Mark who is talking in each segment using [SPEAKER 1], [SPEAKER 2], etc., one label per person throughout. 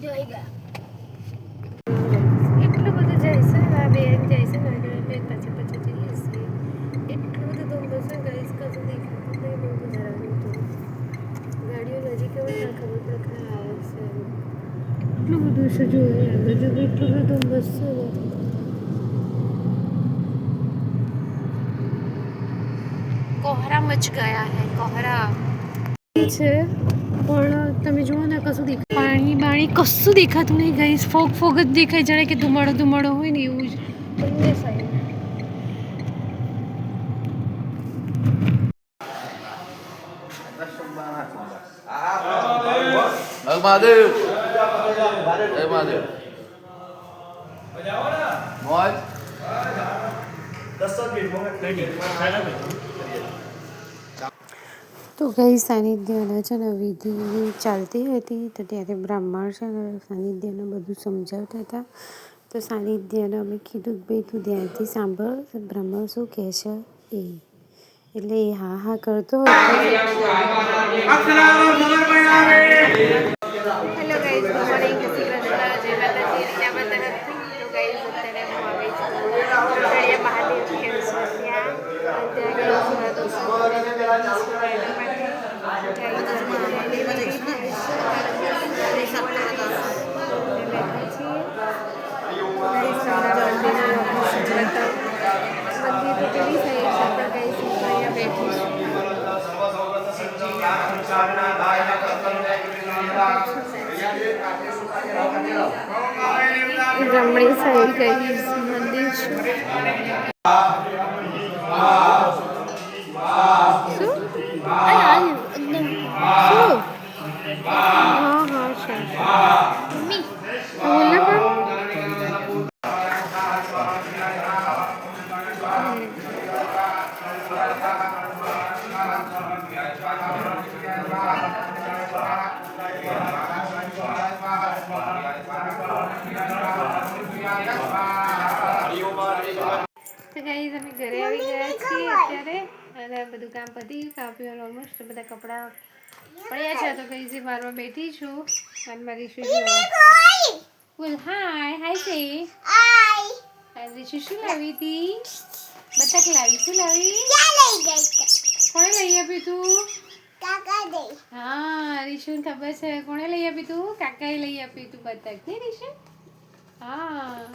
[SPEAKER 1] એટલું બધું જાય છે આ બેન જાય છે ને પછી જઈએ છીએ એટલું બધું ધુમ્મસ છે ગાઈસ કશું દેખાતું નહીં બહુ વધારાનું હતું ગાડીઓ નજીક હોય ને ખબર પડે કે આવે છે એટલું બધું છે જોઈએ આગળ જો એટલું બધું ધુમ્મસ છે ને કોહરા મચ ગયા હે કોહરા છે પણ તમે જુઓ ને કશું દેખાય પાણી બાણી કશું દેખાતું નહીં ગાઈસ ફોગ ફોગ જ દેખાય જાણે કે ધુમાડો હોય ને એવું જ બંને સાઈડ
[SPEAKER 2] મહાદેવ જય મહાદેવ મોજ
[SPEAKER 1] તો ગઈ સાનિધ્યના છે ને વિધિ ચાલતી હતી તો ત્યારે બ્રાહ્મણ છે ને સાનિધ્યને બધું સમજાવતા હતા તો સાનિધ્યને અમે કીધું કે ભાઈ તું ધ્યાનથી સાંભળ બ્રાહ્મણ શું કહે છે એ એટલે એ હા હા કરતો હતો હેલો ગાઈઝ ગુડ મોર્નિંગ જય શ્રી કૃષ્ણ જય માતાજી રીના માતા હતી તો ગાઈઝ અત્યારે હું આવી છું ગળિયા મહાદેવ છે ત્યાં રમણી સાઈડ ગઈ મંદિર છે શું હા તો ગાઈઝ અમે ઘરે આવી ગયા છીએ અત્યારે અને બધું કામ પતી ખાવા પીવાનું ઓલમોસ્ટ બધા કપડાં પડ્યા છે તો ગાઈઝ મારવા બેઠી છું અને મારી શું બોલ હાય સે શું લાવી હતી બતક લાવી શું લાવી કોણે લઈ આપ્યું તું હા રીશુને ખબર છે કોણે લઈ આપ્યું તું કાકાએ લઈ આપ્યું તું બતક ને રીશુ હા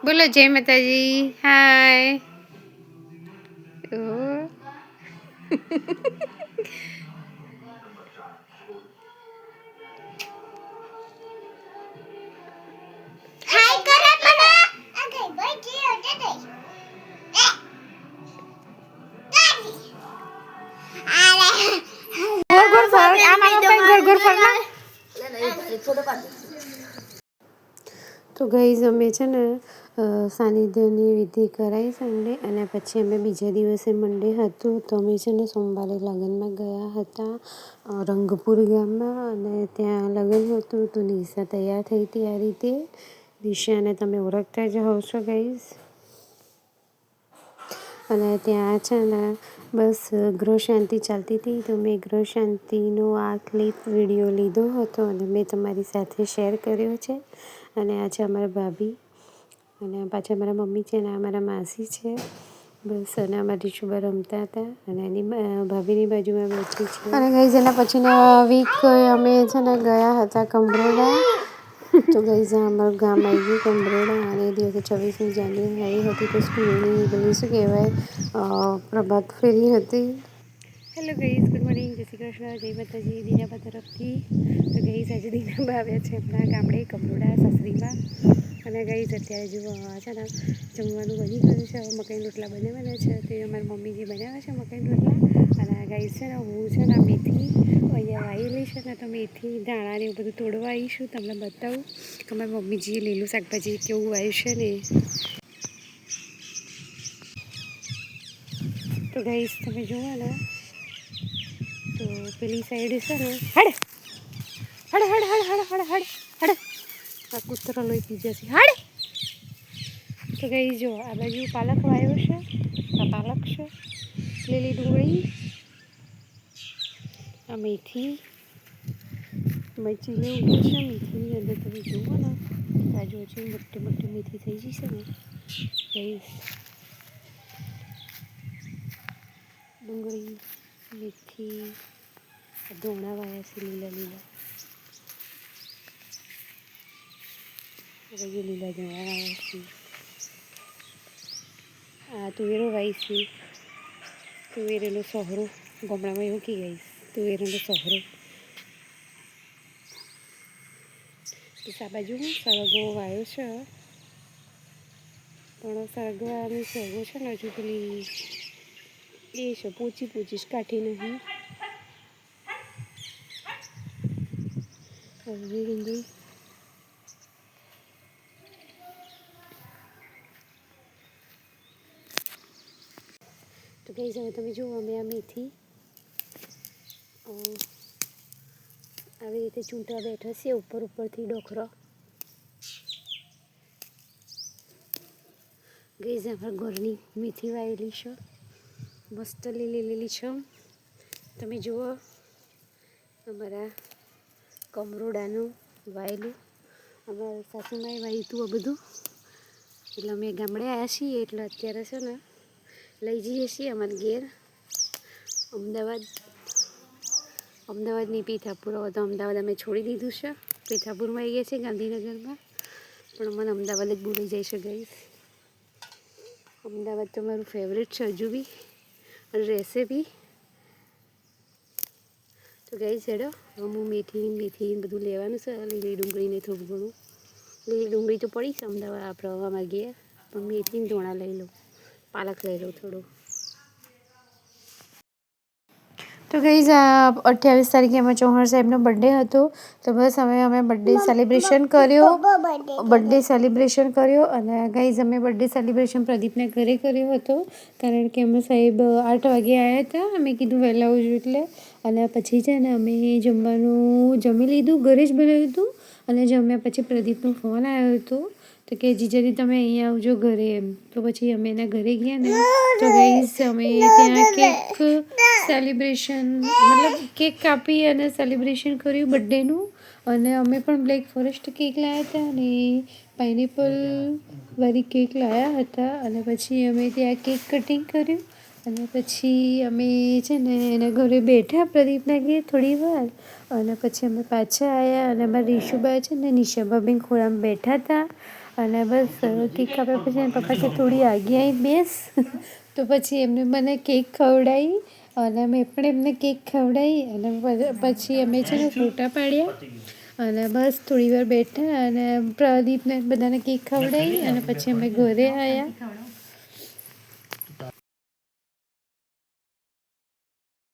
[SPEAKER 1] બોલો જય માતાજી હાય તો ગાઈઝ અમે છે ને સાનિધ્યની વિધિ કરાવી સન્ડે અને પછી અમે બીજા દિવસે મંડે હતું તો અમે છે ને સોમવારે લગ્નમાં ગયા હતા રંગપુર ગામમાં અને ત્યાં લગ્ન હતું તો નિશા તૈયાર થઈ હતી આ રીતે દિશાને તમે ઓળખતા જ હશો ગાઈઝ અને ત્યાં છે ને બસ ગૃહ શાંતિ ચાલતી હતી તો મેં ગૃહ શાંતિનો આ ક્લિપ વિડીયો લીધો હતો અને મેં તમારી સાથે શેર કર્યો છે અને આ છે અમારા ભાભી અને પાછા અમારા મમ્મી છે અને અમારા માસી છે બસ અને અમારી શુભા રમતા હતા અને એની ભાભીની બાજુમાં બેઠી છે અને ગઈ એના પછીના વીક અમે છે ને ગયા હતા કંબરોડા તો ગઈ અમારું ગામ આવી ગયું કંબરોડા અને એ દિવસે 26મી જાન્યુઆરી આવી હતી તો સ્કૂલની પેલી શું કહેવાય પ્રભાત ફેરી હતી હેલો ગાઈઝ ગુડ મોર્નિંગ જય શ્રી કૃષ્ણ જય માતાજી દીનાબા તરફથી તો ગાઈઝ આજે દીનાબા આવ્યા છે આપણા ગામડે કંબરોડા સાસરીમાં અને ગાઈઝ અત્યારે જુઓ છે ને જમવાનું બની ગયું છે હવે મકાઈ રોટલા બનાવવાના છે તે અમારી મમ્મી જે બનાવે છે મકાઈ રોટલા અને ગાઈઝ છે ને હું છે ને મેથી અહીંયા વાવેલી છે ને તો મેથી ધાણા ને એવું બધું તોડવા આવીશું તમને બતાવું કે અમારી મમ્મીજીએ લીલું શાકભાજી કેવું વાવ્યું છે ને તો ગાઈઝ તમે જુઓ ને તો પેલી સાઈડ છે ને હડ હડ હડ હડ હડ હડ હડ હડ આ કૂતરો લોહી પી જશે હડ તો ગઈ જો આ બાજુ પાલક વાવ્યો છે આ પાલક છે લીલી ડુંગળી આ મેથી મરચી લેવું છે. મેથીની અંદર તમે જુઓ ને કાજુ છે મોટી મોટી મેથી થઈ જશે ને ગઈશ. ડુંગળી મેથી ધોણા વાયા છે લીલા લીલા. હવે લીલા ધોણા વાયા છે. આ તુવેરો વાઈ છે. તુવેરેનો સહરો ગામડામાં એવું કહી ગઈ. તુવેરોનો સહરો. આ બાજુ સરગવો વાયો છે પણ સરગવાની સરગવો છે ને હજુ પેલી એ છે પોચી પોચી જ કાઢી નહીં. હળવી ડુંગળી તો કઈ હવે તમે જુઓ અમે આ મેથી આવી રીતે ચૂંટવા બેઠા છે ઉપર ઉપરથી ડોખરો. ગઈ આપણે ઘરની મેથી વાવેલી છે મસ્ત લીલી છે. તમે જુઓ અમારા કમરોડાનું વાયેલું અમારા સાસુમાએ વાવ્યું હતું આ બધું. એટલે અમે ગામડે આવ્યા છીએ એટલે અત્યારે છે ને લઈ જઈએ છીએ અમારા ઘેર અમદાવાદની પીઠાપુર. હવે તો અમદાવાદ અમે છોડી દીધું છે. પીઠાપુરમાં આવી ગયા છે ગાંધીનગરમાં પણ મને અમદાવાદ જ બોલી જાય છે ગઈ. અમદાવાદ તો મારું ફેવરેટ છે હજુ બી અને રહેશે બી. તો ગઈ છેડો હું મેથી બધું લેવાનું છે. લીલી ડુંગળીને થોડું ઘણું. લીલી ડુંગળી તો પડી છે અમદાવાદ આપણે હવામાં ગયા પણ મેથીને ધોણા લઈ લઉં. પાલક લઈ લઉં થોડું. તો ગઈ 28 તારીખે એમાં ચૌહાણ સાહેબનો બર્થડે હતો તો બસ અમે બર્થડે સેલિબ્રેશન કર્યો અને ગાઈઝ અમે બર્થડે સેલિબ્રેશન પ્રદીપના ઘરે કર્યો હતો કારણ કે અમે સાહેબ 8 વાગે આવ્યા હતા. અમે કીધું વહેલા આવજો એટલે. અને પછી છે ને અમે જમવાનું જમી લીધું. ઘરે જ બનાવ્યું હતું અને જમ્યા પછી પ્રદીપનો ફોન આવ્યો હતો તો કે જીજાજી તમે અહીંયા આવજો ઘરે એમ. તો પછી અમે એના ઘરે ગયા ને તો ગાઈઝ અમે ત્યાં કેક સેલિબ્રેશન મતલબ કેક કાપી અને સેલિબ્રેશન કર્યું બર્થડેનું. અને અમે પણ બ્લેક ફોરેસ્ટ કેક લાવ્યા હતા અને પાઇનેપલ વાળી કેક લાવ્યા હતા. અને પછી અમે ત્યાં કેક કટિંગ કર્યું અને પછી અમે છે ને એના ઘરે બેઠા પ્રદીપના ઘેર થોડી વાર અને પછી અમે પાછા આવ્યા અને અમારા રીશુબા છે ને નિશાભાબેન ખોળામાં બેઠા હતા. અને બસ કેક કાપ્યા પછી એના પપ્પા કે થોડી આગી આવી બેસ તો પછી એમને મને કેક ખવડાવી અને મેં પણ એમને કેક ખવડાવી અને પછી અમે છે ને ફોટા પાડ્યા અને બસ થોડી વાર બેઠા અને પ્રદીપને બધાને કેક ખવડાવી અને પછી અમે ઘરે આવ્યા.